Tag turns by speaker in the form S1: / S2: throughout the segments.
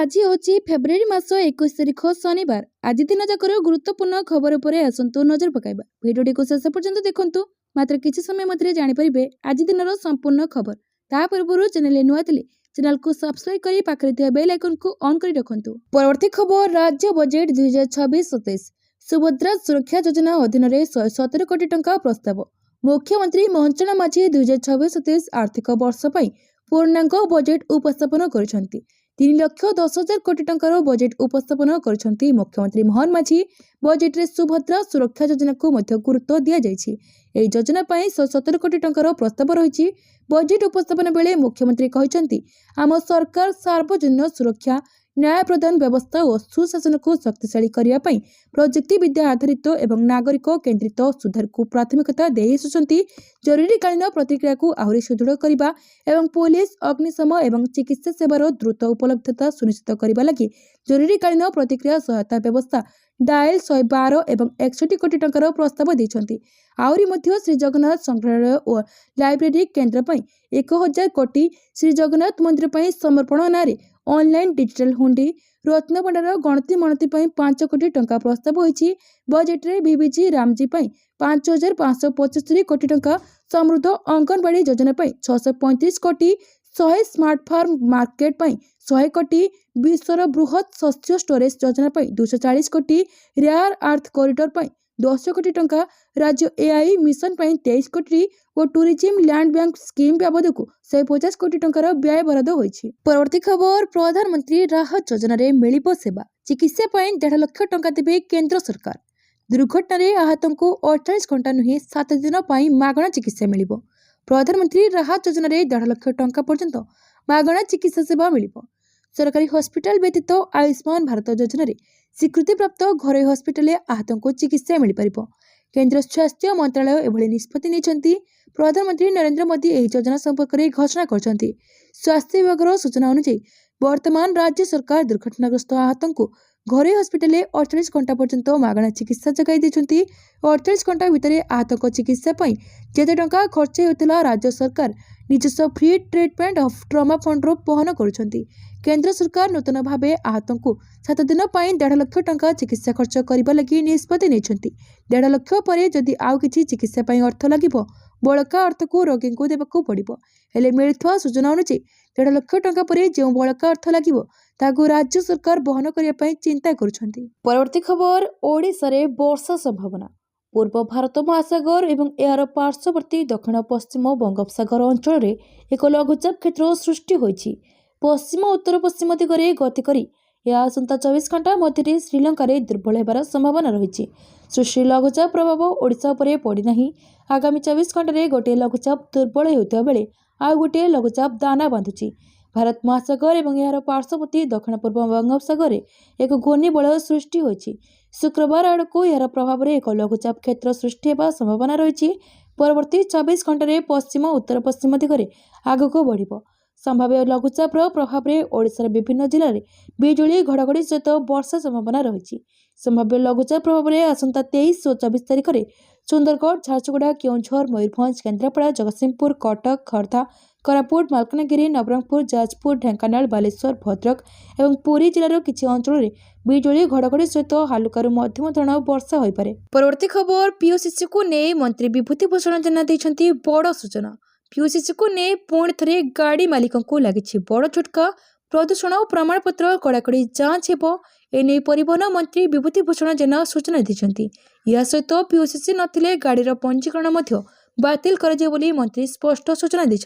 S1: आज हूँ फेब्रुआरी मास 21 तारिख शनिवार। आज दिन जाकर गुरुत्वपूर्ण खबर पर आसतु नजर पकाइबा। भिडियोटी को शेष पर्यंत देखंतु। मात्र किछि समय मध्य जानिपारिबे आज दिनर संपूर्ण खबर। ता पूर्व चैनल नुआ थिले चैनल को सब्सक्राइब करी पाखरे थिया बेल आइकन को ऑन करी रखंतु। परवर्ती खबर राज्य बजेट 2026-27 सुभद्रा सुरक्षा योजना अधीन 117 कोटी टंका प्रस्ताव। मुख्यमंत्री मोहन चरण माझी 2026-27 आर्थिक वर्ष पर पूर्णांग बजेट उपस्थापन करिसेंती। 3,10,000 कोटी टंकार बजेट उपस्थापन करिसेंती मुख्यमंत्री मोहन माझी। बजेट रे सुभद्रा सुरक्षा योजना को मध्य गुरुत्व दिया जायछि। एही योजना पई 117 कोटी टंकार प्रस्ताव रहिछि। बजेट उपस्थापन बेले मुख्यमंत्री कहिसेंती आम सरकार सार्वजनिक सुरक्षा न्याय प्रदान व्यवस्था और सुशासन को शक्तिशाली करने प्रजुक्ति विद्या आधारित एवं नागरिक केन्द्रित सुधार को प्राथमिकता दे आसुचंती। जरूरीकालीन प्रतिक्रिया को आहरी सुदृढ़ करने एवं पुलिस अग्निशम एवं चिकित्सा सेवार द्रुत उपलब्धता सुनिश्चित करने लगी जरूरीकालीन प्रतिक्रिया सहायता व्यवस्था डायल 112 एवं 61 कोटी टंकार प्रस्ताव देइछंती। आउरी मध्य श्री जगन्नाथ संग्रहालय और लाइब्रेरी केन्द्र पर 1,000 कोटी, श्री जगन्नाथ मंदिर पर समर्पण नारे ऑनलाइन डिजिटल हुंडी, रत्नभंडार गणति मणति 5 कोटी टंका प्रस्ताव होइछि। बजेट रे बीबीजी रामजी 5,575 कोटी टंका, समृद्ध अंगनवाड़ी योजना 635 कोटी, 100 स्मार्ट फार्म मार्केट 100 कोटी, विश्वर बृहत शस्य स्टोरेज योजना 240 कोटी, रेयर अर्थ कॉरिडोर 10 कोटी टंका, राज्य एआई मिशन 23 कोटी और टूरिज्म लैंड बैंक स्कीम बाबद को 150 कोटी टंकार व्यय बराद होइछि। परवर्ती खबर प्रधानमंत्री राहत योजना रे मिलिबो सेवा। चिकित्सा 1.5 लाख टंका देबे केंद्र सरकार। दुर्घटना आहत को 48 घंटा नुहे 7 दिन मागणा चिकित्सा मिलिबो। प्रधानमंत्री राहत योजना रे 1.5 लाख टंका पर्यंत मागणा चिकित्सा सेवा मिलिबो। सरकारी हॉस्पिटल व्यतीत आयुष्मान भारत योजना रे स्वीकृति प्राप्त घरोई हॉस्पिटल आहत को चिकित्सा मिल पारिबो। केंद्र स्वास्थ्य मंत्रालय एभली निष्पत्ति नेछंती। प्रधानमंत्री नरेंद्र मोदी एही योजना संपर्क में घोषणा करछंती। स्वास्थ्य विभाग सूचना अनुसार वर्तमान राज्य सरकार दुर्घटनाग्रस्त आहत को घरोई हॉस्पिटल 48 घंटा पर्यंत मागणा चिकित्सा जगाई देछंती। 48 घंटा भितर आहत को चिकित्सा पई जेते टंका खर्च होतिला राज्य सरकार निजस्व free treatment of trauma fund रो वहन करुछंती। केंद्र सरकार नूतन भावे आहत को 7 दिन 1.5 लाख टंका चिकित्सा खर्च करने लगी निष्पत्ति नेछंती। 1.5 लाख पर जदि आउ किछि चिकित्सा पई अर्थ लागिबो बळका अर्थ को रोगी को देबाकू पड़िबो। हेले मिलथुआ सूचना अनुसार 1.5 लाख टंका पर जो बळका अर्थ लागिबो ताकू राज्य सरकार वहन करिया पई चिंता करुछंती। परवर्ती खबर ओडिसा रे वर्षा संभावना। पूर्व भारत महासागर एवं यार पार्श्ववर्ती दक्षिण पश्चिम बंगोपसागर अंचल रे एक लघुचाप क्षेत्र सृष्टि होइछि। पश्चिम उत्तर पश्चिम दिगरे गति करी यह आसंता 24 घंटा मध्य श्रीलंका रे दुर्बल होबार संभावना रही। सृष्टि लघुचाप प्रभाव ओडिशा उपरे पड़ी नाही। आगामी 24 घंटा रे गोटे लघुचाप दुर्बल होता बेले आउ गोटे लघुचाप दाना बांधुछि। भारत महासागर एवं यार पार्श्ववर्ती दक्षिण पूर्व बंगोपसागर एक घूर्णिबलय सृष्टि होइछि। शुक्रवार आड़को यार प्रभाव एक लघुचाप क्षेत्र सृष्टि होगा संभावना रही। परवर्ती 24 घंटा रे पश्चिम उत्तर पश्चिम दिगरे आगको बढ़िबो। संभाव्य लघुचाप प्रभाव में ओडिशार विभिन्न जिले में बिजुली घड़घड़ी सहित वर्षा संभावना रही। संभाव्य लघुचाप प्रभाव में आसंता 23 और 24 तारिख में सुंदरगढ़, झारसुगुड़ा, केउंझर, मयूरभंज, केन्द्रापड़ा, जगतसिंहपुर, कटक, खर्धा, कोरापुट, मालकानगिरी, नवरंगपुर, जाजपुर, ढेंकानाल, बालेश्वर, भद्रक और पुरी जिलार किछि अंचल में बिजुली घड़घड़ी सहित हालुकारू मध्यम धरण वर्षा हो पारे। परवर्ती खबर पीओसीसी को नहीं मंत्री विभूति भूषण जेना देइछंती बड़ सूचना। पीओसीसी को नहीं पुणी थे गाड़ी मालिकों को लगी बड़ झटका। प्रदूषण और प्रमाणपत्र कड़ाकड़ी जांच हेबो। एने परिवहन मंत्री विभूति भूषण जेना सूचना दी। या सहित पीओसीसी नथिले गाड़ीर पंजीकरण मध्य बातिल कराଯିବ ବୋଲି मंत्री स्पष्ट सूचना दी।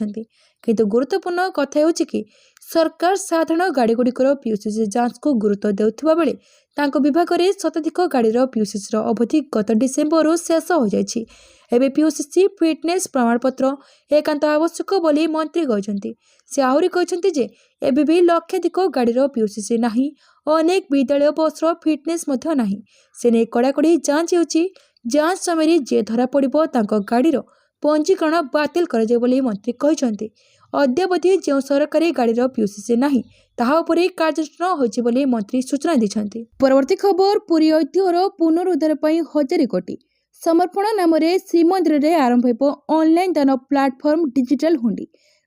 S1: किंतु गुरुत्वपूर्ण कथा हेउछि कि सरकार साधारण गाड़ीगुड़िकर पीओसीसी जांच को गुरुत्व देउथिबा बेले तांको विभाग में शताधिक गाड़ीर पीओसीसी अवधि गत डिसेम्बर शेष हो जाइछि। एबे पीओसीसी फिटनेस प्रमाणपत्र एकांत आवश्यक बोली मंत्री कहते। से आहरी कहते जे एबे भी लक्षाधिक गाड़ीर पीओसीसी नाही। अनेक विद्यालय बसर फिटनेस मध्य नाही। से नै कड़ाकड़ी जांच होउछि। जांच समय जे धरा पड़िबो तांको गाड़ीर पंजीकरण बातिल कराଯିବ ବୋଲି मंत्री कहते। अद्यावधि जो सरकारी गाड़ीर पीओसीसी नाही ताहा उपरे कार्यानुष्ठान होइछि ବୋଲି मंत्री सूचना दी। परवर्ती खबर पुरी ऐतिह्यर पुनरुद्धार पई 1000 कोटी समर्पण नाम श्रीमंदिर रे आरंभ होइबो ऑनलाइन दान प्लाटफर्म डिजिटल हुंडी।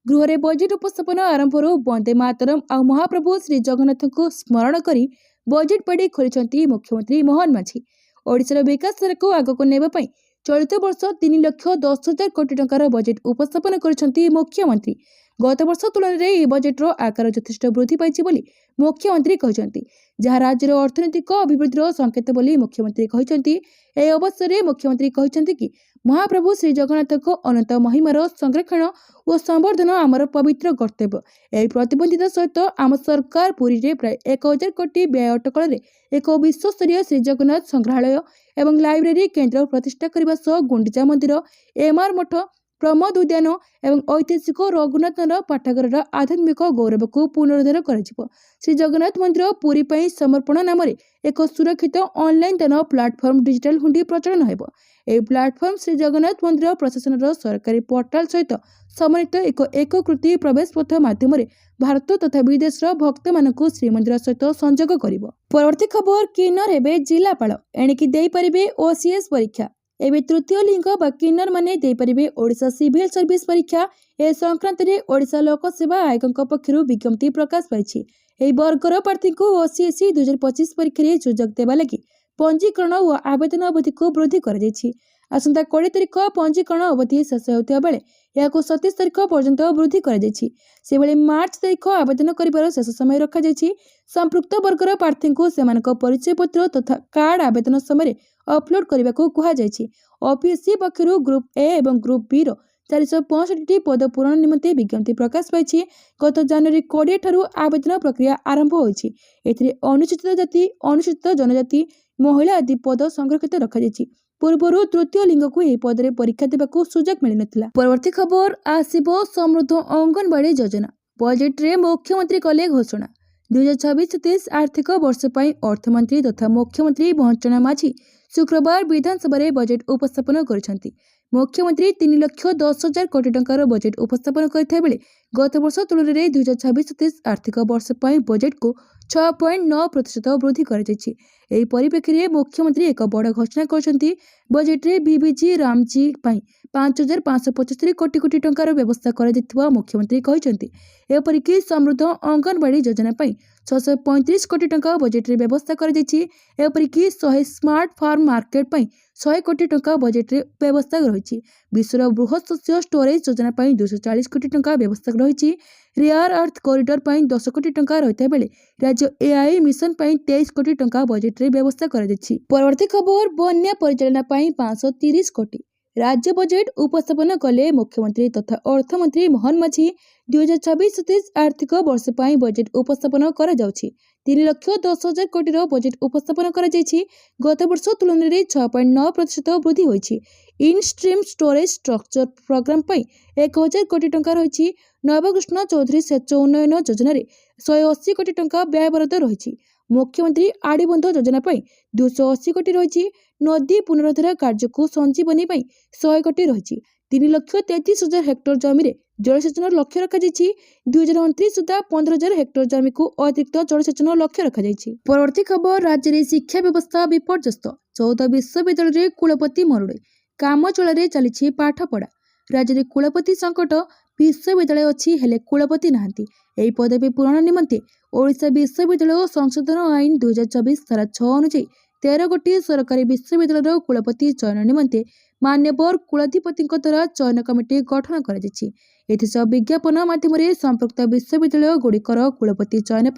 S1: गृह बजेट उपस्थापन आरंभ वंदे मातरम आ महाप्रभु श्री जगन्नाथ को स्मरण कर बजेट बाड़ी खोली मुख्यमंत्री मोहन माझी। ओडिशार विकास धारा को आगक नेबाई चलित वर्ष 3,10,000 कोटी टंकार बजेट उपस्थापन कर मुख्यमंत्री। गत वर्ष तुलन में बजेट्र आकार यथेष्ट वृद्धि पाई मुख्यमंत्री कहते, जहाँ राज्यर अर्थनैतिक अभिवृद्धिर संकेत बोली मुख्यमंत्री कहते। यह अवसर में मुख्यमंत्री कहते कि महाप्रभु श्री जगन्नाथ को अनंत महिमार संरक्षण और संवर्धन आमर पवित्र कर्तव्य। यह प्रतिबंधित सहित आम सरकार पुरी में प्राय 1,000 कोटी व्यय अटकल एक विश्वस्तरीय श्री जगन्नाथ संग्रहालय एवं लाइब्रेरी केन्द्र प्रतिष्ठा करने सह गुंडिचा मंदिर, एमआर मठ, प्रमोद उद्यान एवं ऐतिहासिक रघुनाथन पाठागार आध्यात्मिक गौरव को पुनरुद्धार कर श्री जगन्नाथ मंदिर पुरी पई समर्पण नाम एक सुरक्षित ऑनलाइन दान प्लाटफर्म डिजिटल हुंडी प्रचलन होब। यह प्लाटफर्म श्री जगन्नाथ मंदिर प्रशासन सरकारी पोर्टाल सहित समन्वित एक एकीकृत प्रवेश पथ माध्यम भारत तथा विदेश भक्त मानक श्रीमंदिर सहित संजोग कर। परवर्ती खबर किन्नर हेबे जिलापाल एणिकी दे पारिबे ओसीएस परीक्षा। एवं तृतीय लिंग बा किन्नर माने दे पारिबे ओडिशा सिविल सर्विस परीक्षा। ए संक्रांत में ओडिशा लोक सेवा आयोग पक्षरु विज्ञप्ति प्रकाश पाई। एही वर्गर प्रार्थी को ओसीएस 2025 परीक्षा सुजोग देवा लगी पंजीकरण और आवेदन अवधि को वृद्धि कर आसंता 20 तारिख पंजीकरण अवधि शेष होता बेले यह 27 तारिख पर्यंत वृद्धि कर मार्च तारिख आवेदन कर शेष समय रखा संपृक्त वर्गर प्रार्थी को सेमानक परिचय पत्र तथा कार्ड आवेदन समय अपलोड करने को कहुई। ओपीएससी पक्षर ग्रुप ए और ग्रुप बी 465 पद पूरण निमंते विज्ञप्ति प्रकाश पाई। गत जनवरी 20 ठारू आवेदन प्रक्रिया आरंभ होती। अनुसूचित जाति, अनुसूचित जनजाति, महिला आदि पद संरक्षित रखा पूर्व तृतीय लिंग को यह पद में परीक्षा देवाक सुजोग मिल नथिला। परवर्ती खबर आसिबो समृद्ध अंगनवाड़ी योजना। बजेट रे मुख्यमंत्री कले घोषणा। 2026-27 आर्थिक वर्ष पर अर्थमंत्री तथा मुख्यमंत्री मोहन माझी शुक्रवार विधानसभा रे बजेट उपस्थापन करिसेंती। मुख्यमंत्री 3,10,000 कोटी टंकार बजेट उपस्थापन करथिबा बेले गत वर्ष तुलन में 2026-27 आर्थिक वर्ष पर बजेट को 6.9% वृद्धि कर परिप्रेक्षी में मुख्यमंत्री एक बड़ घोषणा करछंती। बजेट रे बीबीजी रामजी 5,575 कोटी कोटी टंकार व्यवस्था कर मुख्यमंत्री कहते। एपरिक समृद्ध अंगनवाड़ी योजना 635 कोटी टंका बजेट रे व्यवस्था करपरिक 100 स्मार्ट फार्म मार्केट 100 कोटी टंका बजेट रे व्यवस्था रही। विश्वर बृहत शस्य स्टोरेज योजना 240 कोटी टंका व्यवस्था रही। रेयर अर्थ कॉरिडोर 10 कोटी टंका रहता बेले राज्य एआई मिशन 23 कोटी टंका बजेट रे व्यवस्था कर। परवर्ती खबर बन्या परिचालना 530 कोटी राज्य बजेट उपस्थापन कले मुख्यमंत्री तथा अर्थमंत्री मोहन माझी। 2026-27 आर्थिक वर्ष पर बजेट उपस्थापन कर 3,10,000 कोटी बजेट उपस्थापन कर गत वर्ष तुलन में 6.9% वृद्धि होती। In stream storage structure programme 1,000 कोटी टंका रही। नवकृष्ण चौधरी सेच उन्नयन योजना 180 कोटी टंका व्ययबराद रही। मुख्यमंत्री आड़ीबंध योजना 280 कोटी रही। नदी पुनरुद्धार कार्य को संजीवनी 100 कोटी रही। 3,33,000 हेक्टर जमी जलसेचन लक्ष्य रखा 2029 सुधा 15,000 हेक्टर जमी को अतिरिक्त जलसेचन लक्ष्य रखा। परवर्ती खबर राज्य में शिक्षा व्यवस्था विपर्यस्त। 14 विश्वविद्यालय कुलपति मरुड़े काम चल चली पाठपढ़ा। राज्य में कुलपति संकट। विश्वविद्यालय अच्छी हेले कुलपति नहांती। यही पदवी पूरण निमंते ओडिशा विश्वविद्यालय संशोधन आईन 2024 धारा 6 अनुसार 13 गोटी सरकारी विश्वविद्यालय कुलपति चयन निमंते मान्यवर कुलाधिपति द्वारा चयन कमिटी गठन कर विज्ञापन माध्यम संपृक्त विश्वविद्यालय गुड़िकर कुलपति चयन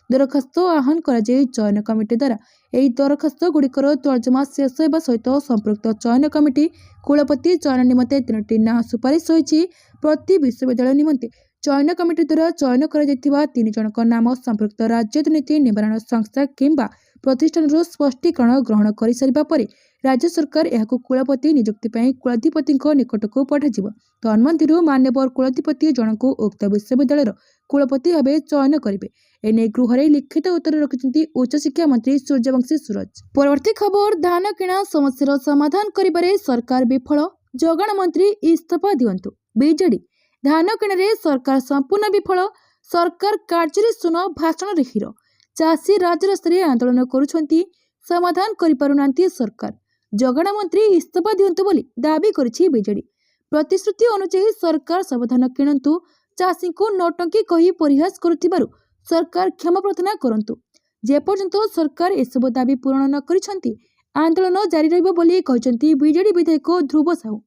S1: दरखास्त आह्वान कर चयन कमिटी द्वारा यह दरखास्त गुड़िकर तर्जमा शेष होगा सहित संपृक्त चयन कमिटी कुलपति चयन निमंते 3टी ना सुपारिश होती। प्रति विश्वविद्यालय निमंते चयन कमिटी द्वारा चयन कर 3 जनक नाम संपृक्त राज्य दुर्नीति निवारण संस्था किंबा प्रतिष्ठान स्पष्टीकरण ग्रहण कर सारिबा परे राज्य सरकार यह कुलपति नियुक्ति कुलाधिपति निकट को पठाଯିବ। तन्मध्यरु मान्यवर कुलाधिपति जनक उक्त विश्वविद्यालय कुलपति भाव चयन करेंगे। एने गृह लिखित उत्तर रखिंट उच्च शिक्षा मंत्री सूर्यवंशी सूरज। परवर्ती खबर धान किणा समस्या समाधान करिबारे सरकार विफल। जगण मंत्री इस्तीफा दियंतु। बीजेडी धान किणे सरकार संपूर्ण विफल। सरकार कार्य सुन भाषण रे हिरो। चाषी राजरास्तार आंदोलन करुछंती समाधान करि पारुनांती सरकार। जगण मंत्री इस्तीफा दियंतु बोली दाबी करिछि बीजेडी। प्रतिश्रुति अनुसार सरकार सब धान किणंतु ଚାଷୀ को नौटंकी कही परिहास करुथिबारु सरकार क्षमा प्रार्थना करंतु। जेपर्यंत सरकार एसबु दाबी पूरण न करिसंती आंदोलन जारी रहिबो बोली कहिसंती बीजेडी विधायक ध्रुव साहू।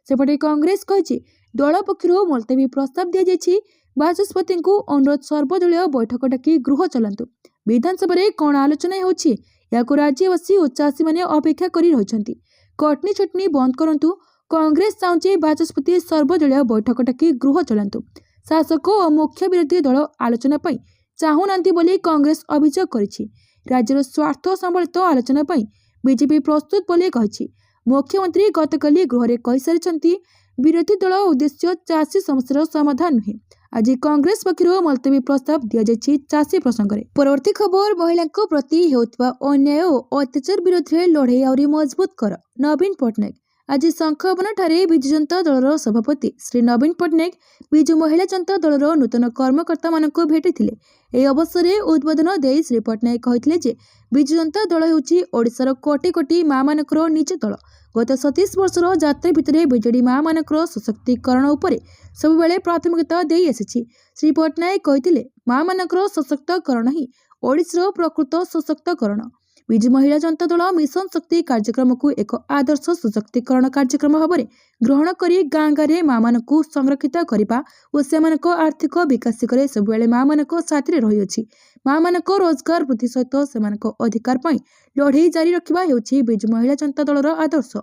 S1: सेपटे कांग्रेस कहिछि दल पक्षरु मुलतवी प्रस्ताव दिया जायछि। बाचस्पति को अनुरोध सर्वदलीय बैठक डाकी गृह चलंतु। विधानसभा रे कोन आलोचना होछि याको राज्यवासी और चाषी माने अपेक्षा करी रहिसंती। कटनी छटनी बंद करंतु। कांग्रेस चाहुछि बाचस्पति सर्वदलीय बैठक डाकी गृह चलंतु। शासक और मुख्य विरोधी दल आलोचना पई चाहुनांती बोली कांग्रेस अभियोग करिछि। राज्यर स्वार्थ संबलित आलोचना पई बीजेपी प्रस्तुत बोली कहिछि। मुख्यमंत्री गतकाली गृह कहि सारिछंती विरोधी दल उद्देश्य चाषी समस्यार समाधान नुहे। आज कांग्रेस पक्षर मुलतवी प्रस्ताव दि जाइछि चाषी प्रसंग में। परवर्ती खबर महिला प्रति हेउतबा अन्याय और अत्याचार विरोध में लड़ाई आउरी मजबूत कर नवीन पट्टनायक। आज शंखभवन ठारे विजु जनता दलर सभापति श्री नवीन पट्टनायक विजु महिला जनता दलर नूतन कर्मकर्ता मानक भेटिथिले। एही अवसर में उद्बोधन देई श्री पट्टनायक कहिथिले जे विजु जनता दल हेउछि ओडिशार कोटी कोटी माँ मानकर निज दल। गत 27 वर्षर यात्रा भितर बीजेडी माँ मानकर सशक्तिकरण उपरे सबुबेले प्राथमिकता देई आसिछि। श्री पट्टनायक कहिथिले माँ मानकर सशक्तिकरण ही ओडिशार प्रकृत सशक्तिकरण। विजु महिला जनता दल मिशन शक्ति कार्यक्रम को एक आदर्श सशक्तिकरण कार्यक्रम भाव में ग्रहण करी गाँ गाँव माँ मानकु संरक्षित करने और सेमानक आर्थिक विकास करे सबुबेले माँ मानक साथी रही। माँ मानक रोजगार वृद्धि सहित सेमानक अधिकार पाई लड़ाई जारी रखिबा हेउछि विजु महिला जनता दलर आदर्श।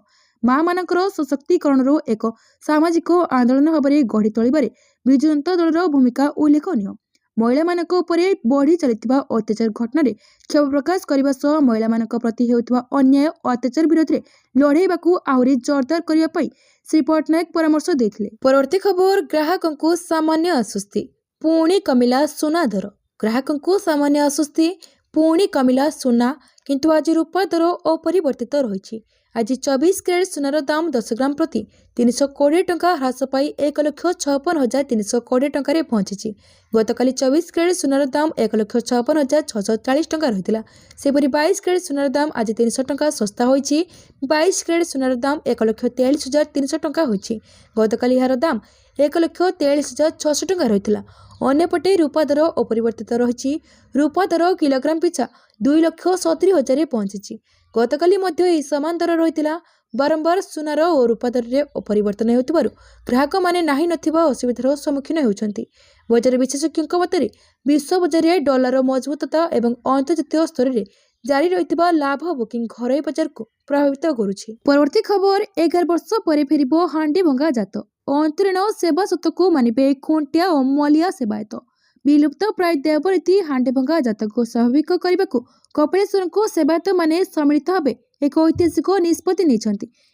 S1: माँ मानकर सशक्तिकरण एक सामाजिक आंदोलन भाव में गढ़ी तोलिबारे विजु जनता दलर भूमिका उल्लेखनीय। महिला मानक उपरे बढ़ी चलिथिबा अत्याचार घटना रे क्षोभ प्रकाश करबा सह महिला मानक प्रति हेउथिबा अन्याय अत्याचार विरोध रे लड़ाईबाकू आहुरी जोरदार करिया पई श्री पट्टनायक परामर्श देथिले। परवर्ती खबर ग्राहकंकु सामान्य आश्वस्ति पुणी कमिला सुना दर। ग्राहकंकु सामान्य आश्वस्ति पुणी कमिला सुना किंतु आज रूपा दर अपरिवर्तित रहिछि। आज 24 कैरेट सुनार दाम 10 ग्राम प्रति 320 टंका ह्रास पाई 1,56,320 टंका पहुंची। गतकाली 24 कैरेट सुनार दाम 1,56,640 टंका रही। सेपरी 22 कैरेट सुनार दाम आज 300 टंका सस्ता होइछि। 22 कैरेट सुनार दाम 1,43,300 टंका होइछि। गतकाली यार दाम 1,43,600 टंका रही। अन्यपटे रूपा दर अपरिवर्तित रही। रूपा दर किलोग्राम पिछा 2,70,000 पहुंची। गतकाली मध्य यह समान दर रही। बारंबार सुनार और रूपा दर में अपरिवर्तन होतिबारु ग्राहक माने नाही नथिबा असुविधार सम्मुखीन होउछंती। बजार विशेषज्ञों मते विश्व बजार में डॉलर मजबूतता एवं अंतर्जातीय स्तर में जारी रही लाभ बुकिंग घरोई बाजार को प्रभावित करुछि। परवर्ती खबर 11 वर्ष पर फेरिबो हांडी भंगा जात अंतरीण सेवा सत को मानिबे खुंटिया और मलिया सेवायत। विलुप्त प्राय देवरीति हांडी भंगा जात को स्वाभाविक करने को कपिलेश्वर को सेवायत माने सम्मिलित भाव एक ऐतिहासिक निष्पत्ति नहीं।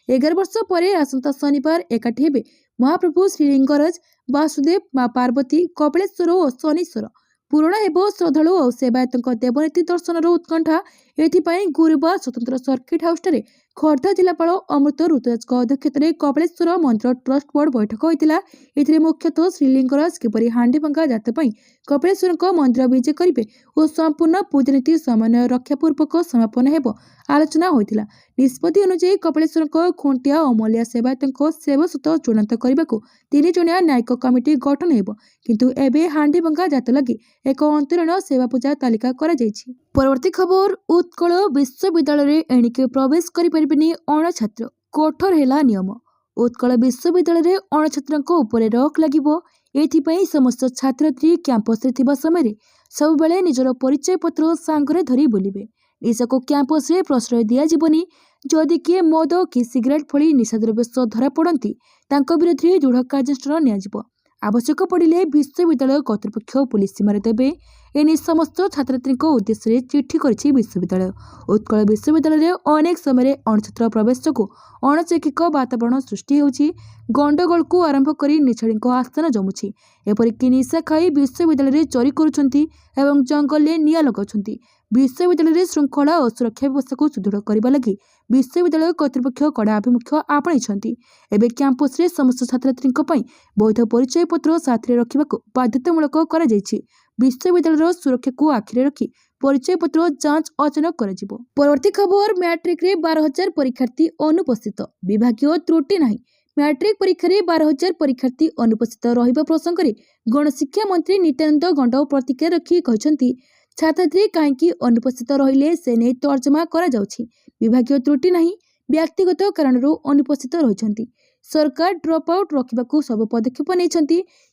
S1: 11 वर्ष पर आसंता शनिवार एकाठी हेबे महाप्रभु श्रीलिंगराज वासुदेव माँ पार्वती कपिलेश्वर और शनीश्वर। पूरण हेब श्रद्धालु और सेवायत देवनीति दर्शन उत्कंठा। एथिपाई गुरुवार स्वतंत्र सर्किट हाउस ठारे खोर्धा जिलापाल अमृत ऋतुराज अध्यक्षत कपिलेश्वर मंदिर ट्रस्ट बोर्ड बैठक होता। एथिरे मुख्यतः श्रीलिंगराज किपरि हांडी भंगा जात पई कपिलेश्वर मंदिर विजे करेंगे और संपूर्ण पूजनीति समन्वय रक्षापूर्वक समापन हेब आलोचना होता। निष्पत्ति अनुसार कपिलेश्वर खुंटिया और मलिया सेवायत सेवा सूत चूड़ांत करने को 3 जणिया न्यायिक कमिटी गठन हेब किंतु एबे हांडी भंगा जात लगी एक अंतरीण सेवा पूजा तालिका करा जायछि। परवर्ती खबर उत्कल विश्वविद्यालय एणिके प्रवेश करिपरिबेनी अण छात्र कठोर हेला नियम। उत्कल विश्वविद्यालय अण छात्रंको उपरे रोक लागिबो। एथिपई समस्त छात्रछात्री कैंपस रे थिबा समय सब बेले निजर परिचय पत्र सांगरे धरी बुलिबे। निशको कैंपस रे प्रश्रय दिया जीवनी। जदि किए मद कि सिगरेट भली निशाद्रव्य सह धरा पड़ती तांको विरोध में दृढ़ कार्यानुष्ठान नियाजिबो। आवश्यक पड़िले विश्वविद्यालय कर्तृपक्ष पुलिस सीमार देवे। एने समस्त छात्रछात्री उद्देश्य चिठी करिछि विश्वविद्यालय। उत्कल विश्वविद्यालय अनेक समय अणछात्र प्रवेश जो अणचैकिक वातावरण सृष्टि होछि। गंडगोल को आरंभ करी निछाड़ी आस्थान जमुछि। एपरिक निशा खाई विश्वविद्यालय चोरी करुछंती एवं जंगल में निया लगाउछंती। विश्वविद्यालय श्रृंखला और सुरक्षा व्यवस्था को सुदृढ़ करने लगी विश्वविद्यालय कर्तृपक्ष कड़ा आभिमुख्य आपणाइछंती। एबे कैंपस रे समस्त छात्रछात्री वैध परिचय पत्र साथी रखा बाध्यतामूलक करा जायछि। विश्वविद्यालय सुरक्षा को आखिरे रखी परिचय पत्र जांच अचानक कर। परवर्ती खबर मैट्रिक रे 12,000 परीक्षार्थी अनुपस्थित विभागीय त्रुटि नहीं मैट्रिक परीक्षा 12,000 परीक्षार्थी अनुपस्थित रहिबा प्रसंग में गणशिक्षा मंत्री नित्यानंद गंड प्रतिक्रिया रखी कहते छात्रछात्री कहीं अनुपस्थित रहिले से नहीं तर्जमा करा जाउछि। विभागीय त्रुटि नहीं, व्यक्तिगत कारणरू अनुपस्थित रहिछन्ति। सरकार ड्रप आउट रखा सब पदक्षेप नहीं।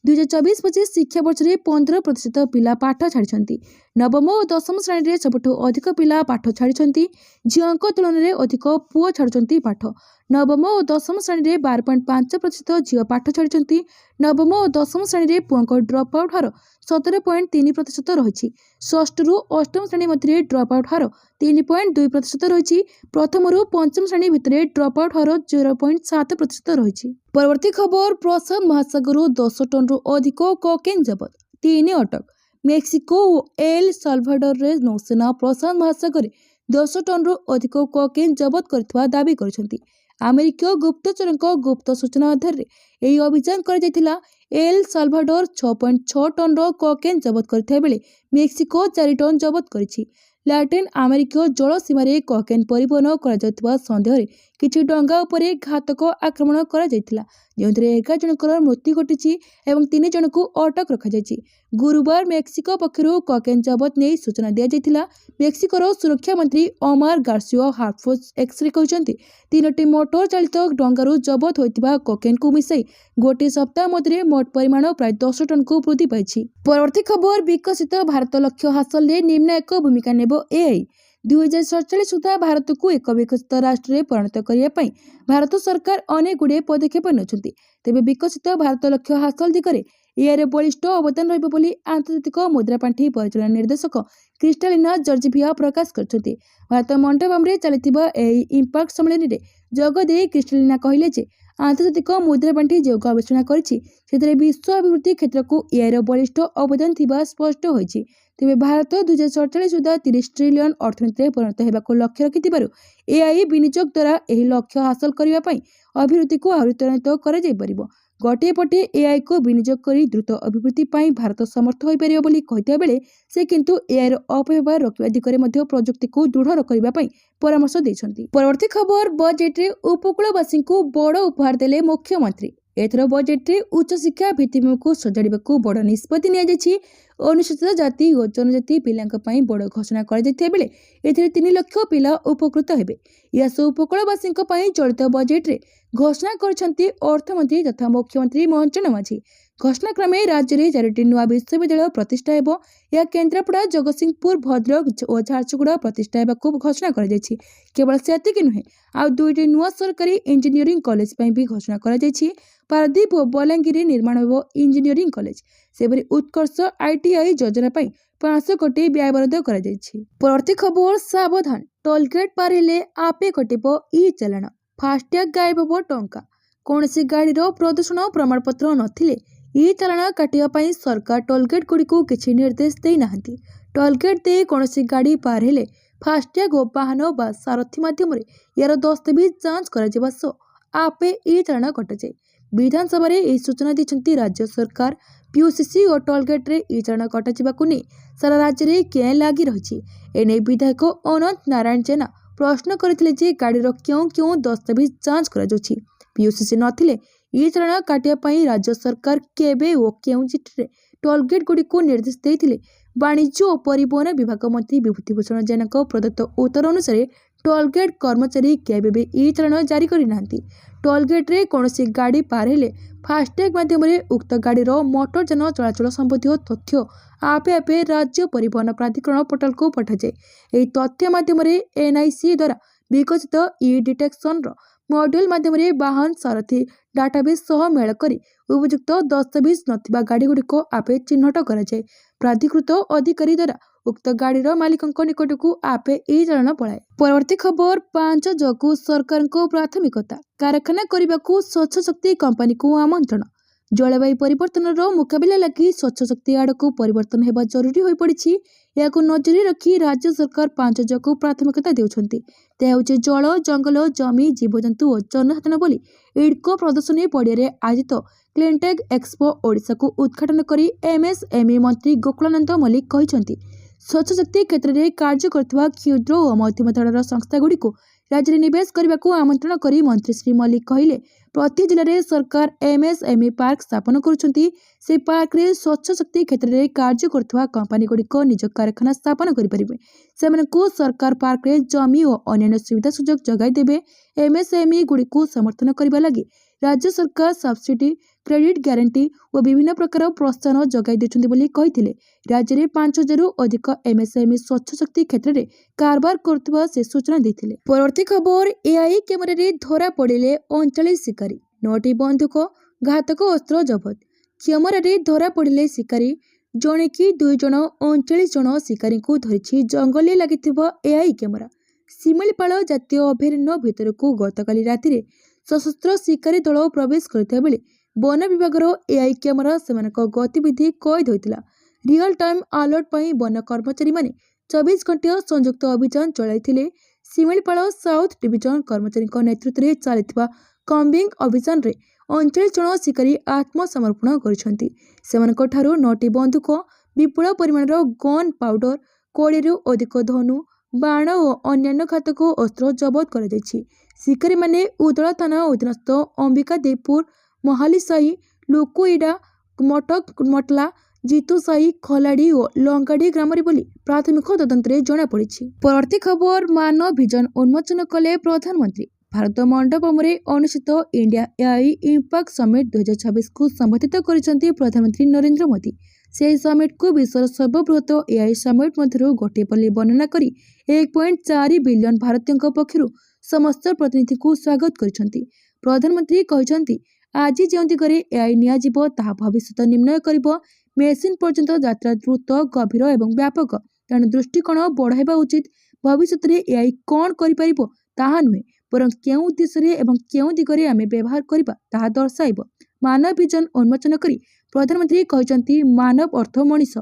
S1: 2024-25 शिक्षा वर्ष में 15% पिला पाठ छाड़ी। नवम और दशम श्रेणी में सबुठु अधिक पिला पाठ छाड़ी। झीओं तुलन में अधिक पुओ छाड़ुंट पाठ। नवम और दशम श्रेणी में 12.5% झीओ पाठ छाड़ी। नवम और दशम श्रेणी में पुओं ड्रप आउट हार 17.3% रही। षष्ठ रु अष्टम श्रेणी मध्य ड्रप आउट हार 3.2% रही। प्रथम रु पंचम श्रेणी भितर ड्रप आउट हार 0.7% रही। परवर्ती खबर, प्रशांत महासागर 10 टन रु अधिक कोकेन जबत, 3 अटक। मेक्सिको और एल साल्वाडोर रे नौसेना प्रशांत महासागर 10 टन रु अधिक कोकेन जबत करथिबा दाबी करछन्ति। अमेरिकीय गुप्तचरों गुप्त सूचना आधार में अभियान कर एल साल्वाडोर 6.6 टन कोकेन जबत करथिबा बेले मेक्सिको 4 टन जबत करिछि। लैटिन अमेरिकीय जल सीमार कोकेन परिवहन कर सन्देह किछि डंगा उपरे घातक आक्रमण कर 11 जनकर मृत्यु घटी और 3 जन को अटक रखा। गुरुवार मेक्सिको पक्षर कोकेन जबत नहीं सूचना दी जाइथिला। मेक्सिकोर सुरक्षा मंत्री ओमार गार्सिया हार्फोस एक्सरे कहते 3टी मोटर चालित डंगारू जबत होइतिबा कोकेन को मिसाई गोटे सप्ताह मध्य मोट परिमाण प्राय 10 टन को वृद्धि पाई। परवर्ती खबर, विकसित भारत लक्ष्य हासिल में निर्णायक भूमिका नेब एआई। 2047 सुधा भारत को एक विकसित राष्ट्र में परिणत करने भारत सरकार अनेक गुड़े पदक्षेप नेउछन्ति। तेबे विकसित भारत लक्ष्य हासिल दिगरे एआईर बलिष्ठ अवदान रहिबो बोली आंतर्जातिक मुद्रापांठी परिचालन निर्देशक क्रिस्टालिना जॉर्जिभिया प्रकाश करछन्ति। भारत मॉन्टेबामरे चलिथिबा एआई इंपैक्ट सम्मेलन में जोगदे क्रिस्टालिना कहिले जे आंतर्जातिक मुद्रापांठी जो गवेषणा करिछि सेतरे विश्व अभिवृद्धि क्षेत्र को एआईर बलिष्ठ अवदान थिबा स्पष्ट होइछि। तेबे भारत 2047 सुधा 30 ट्रिलियन अर्थनीति परिणत होगाक लक्ष्य रखिथिबारु एआई विनियोग द्वारा एही लक्ष्य हासिल करिबा पई अभिवृद्धि को आहुरि त्वरित करा जाय परिबो। गोटे पटे एआई को विनियोग करी द्रुत अभिवृद्धि पाई भारत समर्थ होई परिबो बोली कहिता बेले से किंतु एआईर अपव्यवहार रोकिबा दिगरे मध्ये प्रयुक्ति को दृढ़ करिबा पई परामर्श दैछन्ति। परवर्ती खबर, बजेट रे उपकूलवासी को बड़ उपहार देले मुख्यमंत्री। एथर बजेट रे उच्च शिक्षा भित्तिभूमि को सजाड़िबाकू बड़ निष्पत्ति निया जायछि। अनुसूचित जाति और जनजाति पिलांक पई बड़ घोषणा करा जायथिबा बेले एथिरे 3 लाख पिला उपकृत हेबे। यासो उपकूलवासी पई चलित बजेट रे घोषणा करछन्ति अर्थमंत्री तथा मुख्यमंत्री मोहन माझी। घोषणाक्रमे राज्य में 4टी नुआ विश्वविद्यालय प्रतिष्ठा हेबो। या केन्द्रापड़ा, जगतसिंहपुर, भद्रक और झारसुगुड़ा प्रतिष्ठा हेबाकू घोषणा करा जायछि। केवल सेतिक नुहे, आ 2टी नुआ सरकारी इंजीनियरिंग कॉलेज पई भी घोषणा करा जायछि। पारादीप और बलांगीर निर्माण हेबो इंजीनियरिंग कॉलेज। सेबरी उत्कर्ष आईटीआई योजना पई 500 कोटी व्यय बराद करा जायछि। परवर्ती खबर, सावधान, टोलगेट पार हेले आपे कटिबो ई चालान, फास्टैग गायब हेबो टंका। कोनोसी गाड़ी प्रदूषण प्रमाणपत्र नथिले ई चालान काटिबा पई सरकार टोलगेट गुडी को किछि निर्देश देई नाहंती। टोलगेट दे कोनोसी गाड़ी पार हेले फास्टैग और वाहन बा सारथी माध्यम यार दस्तावेज जांच करा जिबा सो आपे ई चालान कटाଯାଏ। विधानसभा रे सूचना दी राज्य सरकार। पीयूसीसी और टोलगेट रे ई चालान कटाଯିबाकू नै सारा राज्य रे के लागि रहिछि। एने विधायक अनंत नारायण जेना प्रश्न करथिले जे गाड़ीर क्यों दस्तावेज जांच करा जाउछि। पीयूसीसी नथिले ई चालान काटिया पई राज्य सरकार केबे ओ केउ चिठिरे टोलगेट गुडी को निर्देश देथिले। वाणिज्य और परिवहन विभाग मंत्री विभूतिभूषण जेनाक प्रदत्त उत्तर अनुसार टोलगेट कर्मचारी केबे भी ई चालान जारी करि नाहंती। टोलगेट रे कोनोसी गाड़ी पार हेले फास्टैग माध्यम उक्त गाड़ीर मोटरयान चलाचल संबंधी तथ्य आपे आपे राज्य परिवहन प्राधिकरण पोर्टाल को पठाଯାए। एही तथ्य माध्यम एनआईसी द्वारा विकसित ई डिटेक्शन मॉड्यूल माध्यम वाहन सारथी डाटाबेस सह मेल करी उपयुक्त दस्तावेज नथिबा गाड़ी गुडी को आपे चिन्हट करा जाए। प्राधिकृत अधिकारी द्वारा उक्त गाड़ीर मालिकंक निकट को आपे ई चालान पड़ाए। परवर्ती खबर, 5 जगु सरकार को प्राथमिकता, कारखाना करने को स्वच्छ शक्ति कंपनी को आमंत्रण। जलवायु परिवर्तन मुकाबला लगी स्वच्छ शक्ति आड़ को परिवर्तन होगा जरूरी हो पड़ी। या नजर रखी राज्य सरकार 5 जगू प्राथमिकता देउछन्ति। जल, जंगल, जमी, जीवजंतु और जनसाधारण बोली इडको प्रदर्शनी पड़िया आयोजित क्लीनटेक एक्सपो ओडिशा को उद्घाटन करी एमएसएमई मंत्री गोकुलानंद मल्लिक कहते स्वच्छ शक्ति क्षेत्र में कार्य करथिबा क्षुद्र और मध्यम धरणर संस्थागुड़ी को राज्य में निवेश करने को आमंत्रण कर मंत्री श्री मल्लिक कहले प्रति जिले में सरकार एमएसएमई पार्क स्थापन करुछंती। से पार्क रे स्वच्छ शक्ति क्षेत्र में कार्य करथुवा कंपनी गुड़िक निज कारखाना स्थापन करेंगे। सेमानकु सरकार पार्क रे जमी और अन्य सुविधा सुजोग जगाई देबे। एमएसएमई गुड़िक समर्थन करने लगी राज्य सरकार सब्सिडी क्रेडिट ग्यारंटी और विभिन्न प्रकार प्रोत्साहन जगाई देछंती बोली कहिथिले। राज्य में 5000 अधिक एमएसएमई स्वच्छ शक्ति क्षेत्र में कारबार करथुवा से सूचना देथिले। परवर्ती खबर एआई कैमरा रे धरा पड़िले 39 शिकारी 9टी बंदूक घातक अस्त्र जबत। कैमरा रे धरा पड़िले शिकारी जणे कि 2 जण 39 जण शिकारी को धरिछि जंगल लागिथिबा एआई कैमरा। शिमिलीपाल जातीय अभयारण्य भितर को गतकाली राति सशस्त्र शिकारी दल प्रवेश करता बेले वन विभाग एआई कैमरा सेमानक गतिविधि कैद होइतिला। रियल टाइम अलर्ट पई वन कर्मचारी माने 24 घंटा संयुक्त अभियान चलाइथिले। शिमिलीपाल साउथ डिविजन कर्मचारी नेतृत्व में चलता कम्बिंग अभियान रे 39 जण शिकारी आत्मसमर्पण करिसंती। सेमानक ठारू 9टी बंदूक विपुल परिमाणर गन पाउडर 20 रु अधिक धनु बाण और अन्य घातक अस्त्र जबत कर शिकारी माने उदला थाना अधीनस्थ अंबिका देवपुर महाली साही लोकुईडा मटक मटला जीतू साही खलाड़ी और लंगाड़ी ग्राम बोली प्राथमिक तदंत जनापड़ी। परवर्ती खबर मान विजन उन्मोचन कले प्रधानमंत्री। भारत मंडपम अनुष्ठित इंडिया एआई इंपैक्ट समिट 2026 को संबोधित कर प्रधानमंत्री नरेंद्र मोदी। से समिट को विश्वर सर्वबृहत एआई समिट मध्य गोटे बोली वर्णना कर 1.4 बिलियन भारतीयों पक्षर समस्त प्रतिनिधि को स्वागत करछंती। प्रधानमंत्री कहते आज जो दिगरे एआई नियाजिबो ताहा भविष्य निर्णय करिबो। मेसिन पर्यंत यात्रा द्रुत गभीर एवं व्यापक तेणु दृष्टिकोण बढ़ाइबा उचित। भविष्य में एआई कौन करिपारिबो ताहा नुहे बरं केउ उद्देश्य एवं केउ दिगरे आमे व्यवहार करिबा ताहा दर्शाइबो। मानव विजन उन्मोचन करी प्रधानमंत्री कहते मानव अर्थ मनीष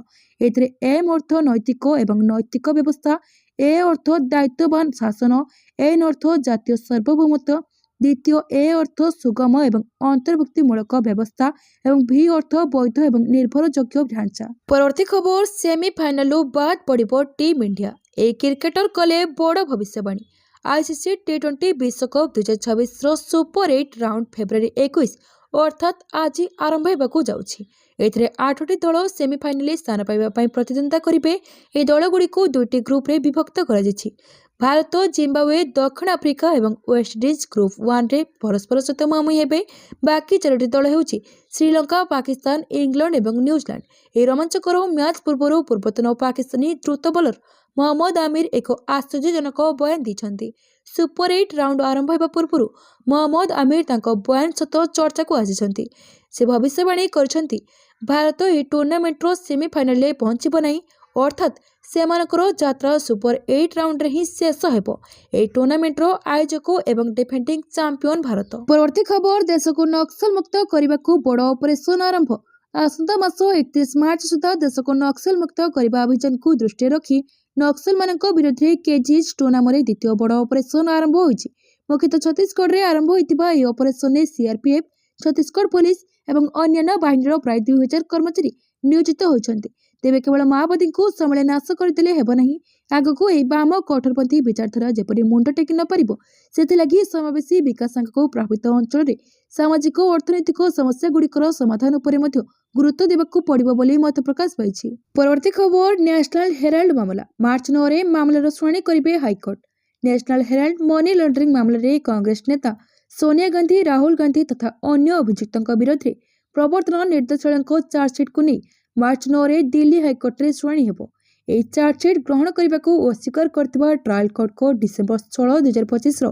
S1: एथिरे एम अर्थ नैतिक एवं नैतिक व्यवस्था, ए अर्थ दायित्ववान शासन, एन अर्थ जातीय सार्वभौमत्व, द्वितीय ए अर्थ सुगम एवं अंतर्भुक्तिमूलक व्यवस्था एवं भी अर्थ वैध एवं निर्भरयोग्य ढांचा। परवर्ती खबर सेमीफाइनाल बाद पड़िबो टीम इंडिया। ए क्रिकेटर कले बड़ भविष्यवाणी। आईसीसी टी20 विश्वकप 2026 सुपर 8 राउंड फेब्रुआरी 21 अर्थात आज आरंभ होगाकू जाउछि। एथिरे 8टी दल सेमीफाइनाल स्थान पाइबा पई प्रतिद्वंदिता करिवे। ए दलगुड़िक 2टी ग्रुप रे विभक्त करा जायछि। भारत, जिम्बाब्वे, दक्षिण आफ्रिका एवं वेस्टइंडीज ग्रुप 1 रे परस्पर सहित मुहांमुही हेबे। बाकी 4टी दल हेउछि श्रीलंका, पाकिस्तान, इंग्लैंड एवं न्यूजीलैंड। ए रोमांचकर मैच पूर्व पूर्वतन पाकिस्तानी द्रुत बॉलर मोहम्मद आमिर एक आश्चर्यजनक बयान दी। सुपर 8 राउंड आरंभ होगा पूर्व मोहम्मद आमिर तांको बयान सत चर्चा को आसी। से भविष्यवाणी करछंती भारत ए टूर्नामेंटर सेमीफाइनाल रे पहुंचबो नहीं, अर्थात सेमानकर यात्रा सुपर 8 राउंड रे ही शेष हेबो। ए टूर्नामेंटर आयोजक एवं डिफेंडिंग चैंपियन भारत। परवर्ती खबर देश को नक्सल मुक्त करने को बड़ ऑपरेशन आरंभ। आसंता मास 31 मार्च सुधा देश को नक्सल मुक्त करने अभियान को दृष्टि रखी नक्सल मानक विरोध में केजीएच2 नाम द्वितीय बड़ ऑपरेशन आरंभ होइछि। मुख्यतः छत्तीसगढ़ में आरंभ होइतिबा ए ऑपरेशन में सीआरपीएफ, छत्तीसगढ़ पुलिस एवं अन्य बाहिनीर प्राय 2000 कर्मचारी नियोजित होइछन्ति। तेबे केवल माओवादी को समूले नाश करदेले हेब नहीं। आगको एही बाम कठोरपंथी विचारधारा जेपरि मुंड टेकी न पारिबो सेथिलागि समावेशी विकास को प्रभावित अंचल में सामाजिक और अर्थनैतिक समस्या गुड़िकर समाधान उपरे मध्य गुरुत्व देबाकू पड़िबो बोली मत प्रकाश पाइछि। परवर्ती खबर नेशनल हेराल्ड मामला। मार्च 9 रे मामलार शुणाणी करिबे high court. National Herald money laundering मामला रे कांग्रेस नेता सोनिया गांधी, राहुल गांधी तथा अन्य अभियुक्तों विरोध में प्रवर्तन निर्देशालय चार्जसीट को नहीं मार्च 9 रे दिल्ली हाईकोर्ट रे शुणाणी हेबो। एही चार्जसीट ग्रहण करने को अस्वीकार करथिबा ट्रायल कोर्ट को डिसेम्बर 16, 2025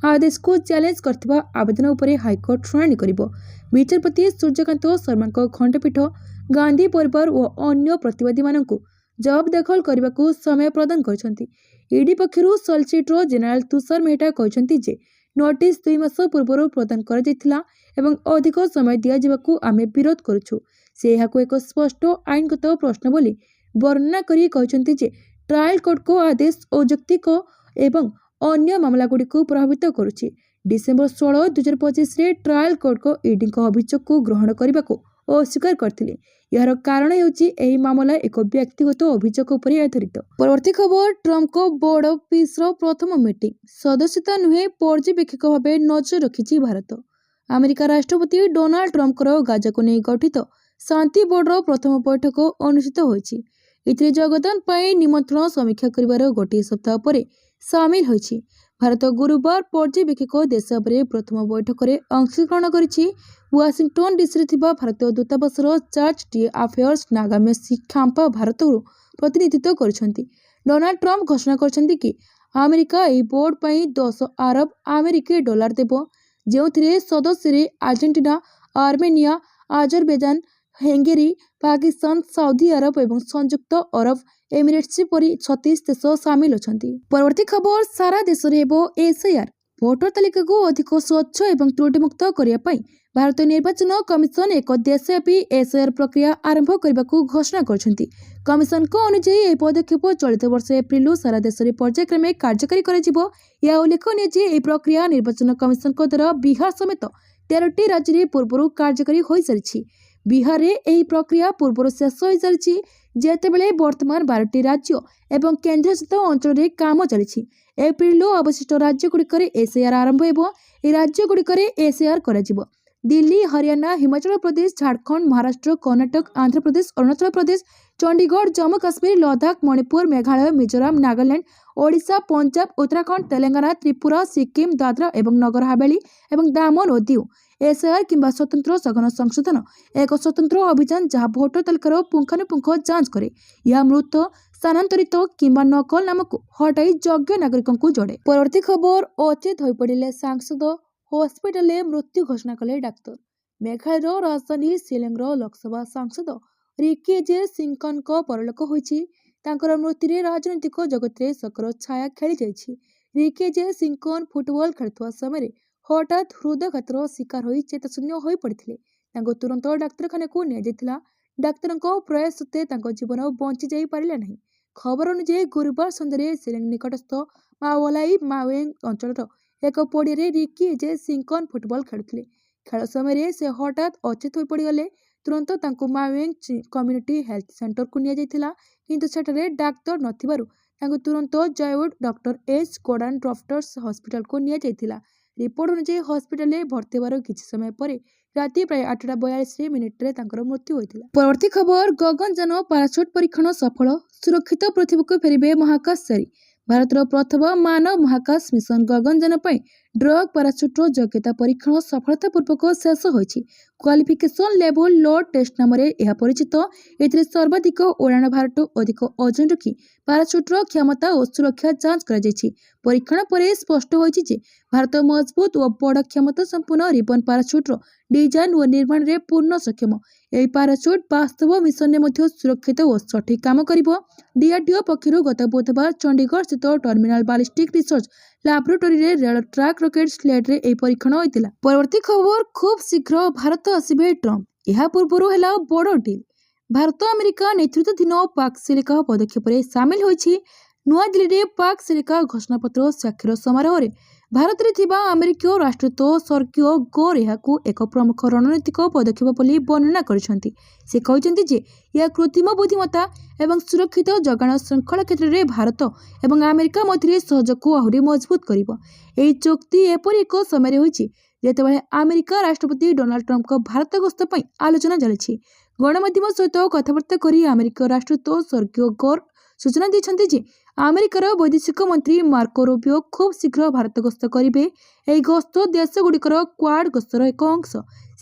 S1: आदेश को चैलेंज करथिबा आवेदन उपरे हाईकोर्ट शुणाणी करिबो। विचारपति सूर्यकांत शर्मा खंडपीठ गांधी परिवार और अन्य प्रतिवादी मानकु जवाब दाखल करने को समय प्रदान करछंती। ईडी पक्षरु सॉलिसिटर जनरल तुषार मेहता कहछंती जे नोटिस 2 मास पूर्व प्रदान कर जायतिला एवं अधिक समय दिया जिबाकू आमे विरोध करूछु। से एहाको एक स्पष्ट आईनगत प्रश्न बोली वर्णना करी कहछंती जे ट्रायल कोर्ट को आदेश अयौक्तिक एवं अन्य मामला गुड़ी को प्रभावित करुछि। डिसेम्बर 16, 2025 रे ट्रायल कोर्ट को ईडी को अभियोग को ग्रहण करने को अस्वीकार करथिले। यार कारण हेउची एही मामला एक व्यक्तिगत अभियोग उपरे आधारित। परवर्ती खबर ट्रम्प को बोर्ड ऑफ पीस रो प्रथम मीटिंग सदस्यता नुहे पर्यवेक्षक भाव नजर रखिछि भारत। अमेरिका राष्ट्रपति डोनाल्ड ट्रम्प गाजा को नहीं गठित शांति बोर्ड रो प्रथम बैठक अनुष्ठित होइछि। इथिरे योगदान पाई निमंत्रण समीक्षा करिवार गोटे सप्ताह परे सामिल होइछि। भारत गुरुवार पर्यवेक्षक देश भाव प्रथम बैठक में अंशग्रहण करिछि। वाशिंगटन डीसी थिबा भारतीय दूतावासर चार्ज डी अफेयर्स नागामे खाम्पा भारत प्रतिनिधित्व करछन्ति। डोनाल्ड ट्रम्प घोषणा करछन्ति कि अमेरिका एही बोर्ड पई 10 अरब अमेरिकी डॉलर देबो, जेउथिरे सदस्य Argentina, Armenia, Azerbaijan, Hungary, Pakistan, Saudi Arab एवं संयुक्त अरब एमिरेट्स परी 36 देश सामिल अछन्ति। परवर्ती खबर सारा देश रे हेबो एसआईआर भोटर तालिका को अधिक स्वच्छ एवं त्रुटिमुक्त करिया पई भारतीय निर्वाचन कमिशन एक देशव्यापी एसआईआर प्रक्रिया आरंभ करने घोषणा करछन्ति। कमिशन को अनुसार यह पदक्षेप चलित वर्ष एप्रिल सारा देश में पर्यायक्रमे कार्यकारी करा। यह उल्लेखनीय जे यह प्रक्रिया निर्वाचन कमिशन द्वारा बिहार समेत 13टी राज्य में पूर्व कार्यकारी हो सारी। बिहार में यह प्रक्रिया पूर्व शेष हो सारी, जेतेबेले वर्तमान 12टी राज्य एवं केन्द्रशासित अंचल में काम चली। एप्रिल अवशिष्ट राज्यगुड़िक एसआईआर आरंभ हो। राज्यगुड़िक एसआईआर करा। दिल्ली, हरियाणा, हिमाचल प्रदेश, झारखंड, महाराष्ट्र, कर्नाटक, आंध्र प्रदेश, अरुणाचल प्रदेश, चंडीगढ़, जम्मू काश्मीर, लद्दाख, मणिपुर, मेघालय, मिजोराम, नागालैंड, ओडिशा, पंजाब, उत्तराखंड, तेलंगाना, त्रिपुरा, सिक्किम, दादरा एवं नगर हवेली एवं दामन और दीव एसआईआर किंबा स्वतंत्र सघन संशोधन एक स्वतंत्र अभियान जहां भोटर तालिकार पुंखानुपुंख जांच करे। यह मृत, स्थानांतरित किंबा नकल नामक हटाई योग्य नागरिकों को जोड़े। परवर्ती खबर अचेत हो पड़े सांसद हॉस्पिटल मृत्यु घोषणा कले डाक्तर। मेघालय राजधानी शिलंग लोकसभा सांसद रिकी जे सिंकन परलोक होइछि। तांकर मृत्यु राजनैतिक जगत में शोकर छाया खेली जाइछि। रिकी जे सिंकन फुटबॉल खेलुवा समय हठात हृदयघातर शिकार होई चेताशून्य हो पड़ते। तुरंत डाक्तखाना को निया। डाक्तर प्रयास सत्वे जीवन बंची जाई पारिला नहीं। खबर अनुसार गुरुवार सन्ध्या शिलंग निकटस्थ माओलाई माओएंग अंचल एक पड़िया रिकी जे सिंकन फुटबॉल खेलुले। खेल समय से हठात अचेत हो पड़गले। तुरंत माओएंग कम्युनिटी हेल्थ सेंटर को निया जाइथिला, किंतु सेठारे डाक्तर नथिबारु तुरंत जयवुड डॉक्टर एच गोडान ड्रॉफ्टर्स हॉस्पिटल को निया जाइथिला। रिपोर्ट अनुसार हॉस्पिटल भर्ती होवार किछि समय पर राति प्राय 8:42 मिनिट्रे मृत्यु होइथिला। परवर्ती खबर गगनयान पाराशूट परीक्षण सफल, सुरक्षित पृथ्वी को फेरिबे महाकाशचारी। भारतर प्रथम मानव महाकाश मिशन गगनयान पर ड्रग पाराशूट योग्यता परीक्षण सफलतापूर्वक शेष होइछि। क्वालिफिकेशन लेवल लोड टेस्ट नाम यह परिचित। एथिरे सर्वाधिक उड़ाण भारत अधिक ओजन रखी पाराशूटर क्षमता और सुरक्षा जांच करा। परीक्षण पर स्पष्ट होइछि जे भारत मजबूत और बड़ क्षमता संपूर्ण रिबन पाराशूटर डिजाइन और निर्माण में पूर्ण सक्षम। यह पाराशूट वास्तव मिशन में सुरक्षित और सठिक काम करिबो। डीआरडीओ पक्षरु गत बुधवार चंडीगढ़ स्थित टर्मिनाल बैलिस्टिक रिसर्च लैबोरेटरी रे रेल ट्रैक रॉकेट स्लेट रे परीक्षण होइतिला। परवर्ती खबर खूब शीघ्र भारत आसिबे ट्रम्प। यह पूर्व हेला बड़ डील। भारत अमेरिका नेतृत्वाधीन पाक सिलिका पदक्षेप सामिल होइछि। नुआ दिल्ली में पाक सिलिका घोषणापत्र स्वाक्षर समारोह में भारत में अमेरिकीय राष्ट्रदूत सर्गियो गोर यहाकू एक प्रमुख रणनीतिक पदक्षेप बोली वर्णना करछन्ति। से कहते जे यह कृत्रिम बुद्धिमत्ता एवं सुरक्षित जगाण श्रृंखला क्षेत्र में भारत एवं अमेरिका मध्य सहयोग को आहरी मजबूत करिबो। एही चुक्ति एपरि एक समय होइछि जेतेबेले अमेरिका राष्ट्रपति डोनाल्ड ट्रम्प को भारत गस्त पई आलोचना चली। गणमाध्यम सहित कथबार्ता करी अमेरिका राष्ट्रदूत सर्गियो गोर सूचना दैछन्ति जे अमेरिकार वैदेशिक मंत्री मार्को रूबियो खूब शीघ्र भारत गस्त करिबे। एही गस्त देशगुड़िकर क्वाड गस्तर एक अंश।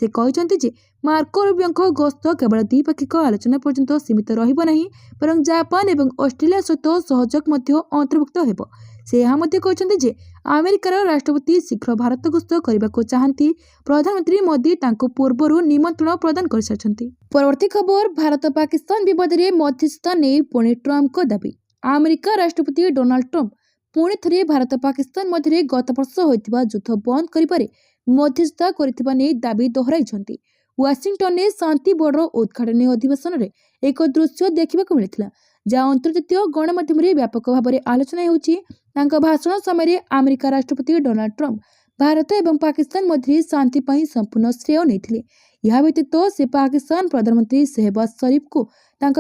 S1: से कहते जे मार्को रूबियो गस्त केवल द्विपाक्षिक आलोचना पर्यंत सीमित रहिबो नाही, बरं जापान एवं ऑस्ट्रेलिया सहित सहयोग मध्य अंतर्भुक्त हेबो। से यह कहते जे अमेरिकार राष्ट्रपति शीघ्र भारत गस्त करने चाहती। प्रधानमंत्री मोदी तांको पूर्वरु निमंत्रण प्रदान कर सारछन्ति। परवर्ती खबर भारत पाकिस्तान विवाद में मध्यस्थता नहीं पुणी ट्रम्प को दाबी। अमेरिका राष्ट्रपति डोनाल्ड ट्रम्प पुणी थे भारत पाकिस्तान मध्य गत वर्ष होइतिबा युद्ध बंद करिबारे मध्यस्थता करिथिबा नै दाबी दोहराइछन्ति। वाशिंगटन में शांति बोर्डर उद्घाटनी अधिवेशन में एक दृश्य देखा मिलता जहाँ अंतर्जातीय गणमाध्यम व्यापक भाव में आलोचना होउछि। भाषण समय अमेरिका राष्ट्रपति डोनाल्ड ट्रम्प भारत एवं पाकिस्तान मध्य शांति पर संपूर्ण श्रेय नहीं। यह व्यतीत से पाकिस्तान प्रधानमंत्री शहबाज शरीफ को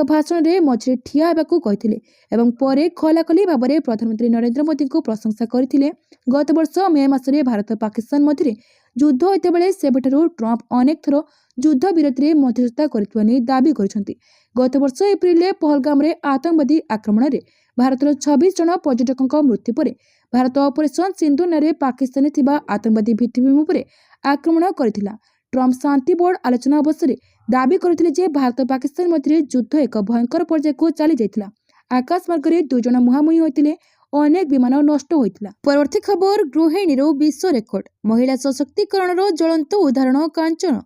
S1: भाषण में मझे ठिया होगाकू कहते एवं परे खलाखली भाव में प्रधानमंत्री नरेंद्र मोदी को प्रशंसा करते। गत वर्ष मे मासरे भारत पाकिस्तान मध्य युद्ध होता बेले सेबठारु ट्रंप अनेक थर युद्ध विरोध में मध्यस्थता करथिबा नै दाबी करछन्ति। गत वर्ष एप्रिल में पहलगाम रे आतंकवादी आक्रमण में भारतर 26 जन पर्यटकों मृत्यु पर भारत ऑपरेशन सिंधु नारे पाकिस्तान थिबा आतंकवादी भित्तिभूमि पर आक्रमण करथिला। ट्रंप शांति बोर्ड आलोचना अवसर में दाबी करथिले जे भारत पाकिस्तान मध्य युद्ध एक भयंकर पर्याय को चली जाइथिला। आकाश मार्ग में 2 जन मुहांमुही होइतिले, अनेक विमान नष्ट होइतिला। परवर्ती खबर गृहिणी विश्व रेकर्ड महिला सशक्तिकरण ज्वलंत उदाहरण कांचन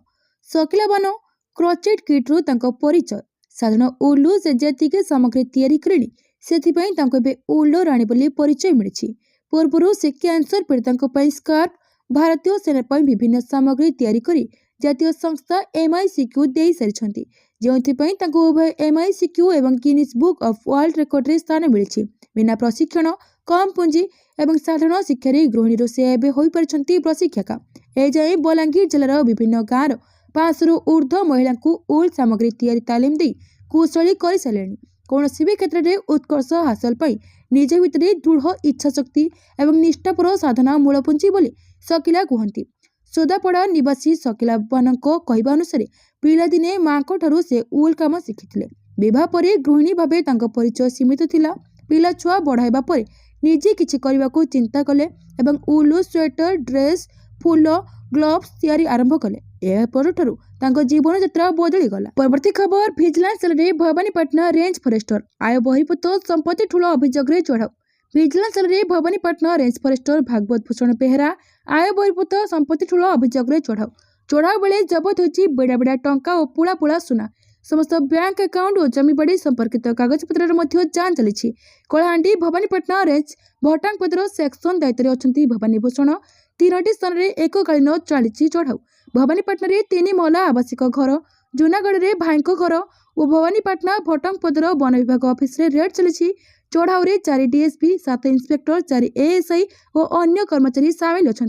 S1: शकीला बानो क्रोचेट किट्रु तांको परिचय साधारण उल्लू से जेतिके सामग्री तैयारी करेनी सेथिपई तांको बे उल्लू राणी बोली परिचय मिलिछि। पूर्वरु से कैंसर पीड़ितांको पई स्कार्फ भारतीय सेना पई विभिन्न सामग्री तैयारी करी जातीय संस्था MICQ देई सारिछन्ति, जेउथिपई तांको उभय MICQ एवं Guinness book of world record रे स्थान मिलिछि। बिना प्रशिक्षण कम पुंजी एवं साधारण शिक्षा गृहिणी से एबे होई परिछन्ति प्रशिक्षका। ए जाय बलांगीर जिल्लार विभिन्न गाँव 500 रु ऊर्ध्व महिला को उल सामग्री तैयारी तालीम दी कुशली कर सारे। कौन भी क्षेत्र में उत्कर्ष हासिल पाई निज भितर दृढ़ इच्छा शक्ति एवं निष्ठापर साधना मूलपुंजी बोली शकीला कहती। सोदापड़ा निवासी शकीला बानको कहवा अनुसार पिलादिने माँ ठारू से उल काम शिखिथिले। विवाह पर गृहिणी भावे तांको परिचय सीमित थिला। पिला छुआ बढ़ाइबा पर निजे किछि करबाकू चिंता कले एवं उल स्वेटर ड्रेस फूल ग्लोव्स तैयारी आरंभ कले। यह परठारु तांको जीवन यात्रा बदली गला। परवर्ती खबर विजिलेंस सेल रे भवानीपाटना रेंज फॉरेस्टर आय बहिर्भूत संपत्ति ठूल अभियोग रे चढ़ाऊ। विजिलेंस सेल रे भवानीपाटना रेंज फॉरेस्टर भागवत भूषण बेहरा आय बहिर्भूत संपत्ति ठूल अभियोग रे चढ़ाऊ बेले जबत होछि बेड़ा बेड़ा टंका और पुला पुला सुना। समस्त बैंक अकाउंट और जमीबाड़ी संपर्कित कागजपत्र मध्य जांच चली। कलाहांडी भवानीपाटना रेंज भटांगपदर सेक्शन दायित्व अच्छी भवानी भूषण 3टी स्थान में एककालीन चली चढ़ाऊ। भवानीपाटना 3 महला आवासिक घर, जूनागढ़ में भाई घर और भवानीपाटना भटांगपदर वन विभाग ऑफिस रे रेड चली। चढ़ाऊ 4 DSP 7 इंस्पेक्टर 4 ASI और अन्य कर्मचारी सामिल अच्छा।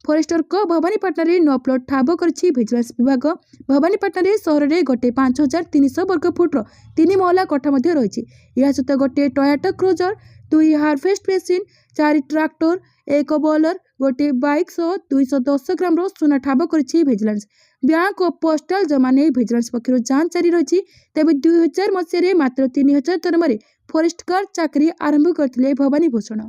S1: फॉरेस्टर को भवानीपाटना 9 प्लॉट ठाब करिछि विजिलेंस विभाग। भवानीपाटना सहर में गोटे 5300 वर्ग फुट्र 3 महला कोठा मध्य रही। यह सहित गोटे Toyota cruiser 2 harvest machine 4 tractor 1 bowler गोटे बाइक सह 210 ग्राम सुना ठाब करिछि विजिलेंस। बैंक और पोस्टाल जमा नहीं विजिलेंस पक्षर जांच जारी रही। तेज 2000 मसीह मात्र 3000 दरमार फॉरेस्ट गार्ड चाकरी आरंभ करथिले भवानी भूषण।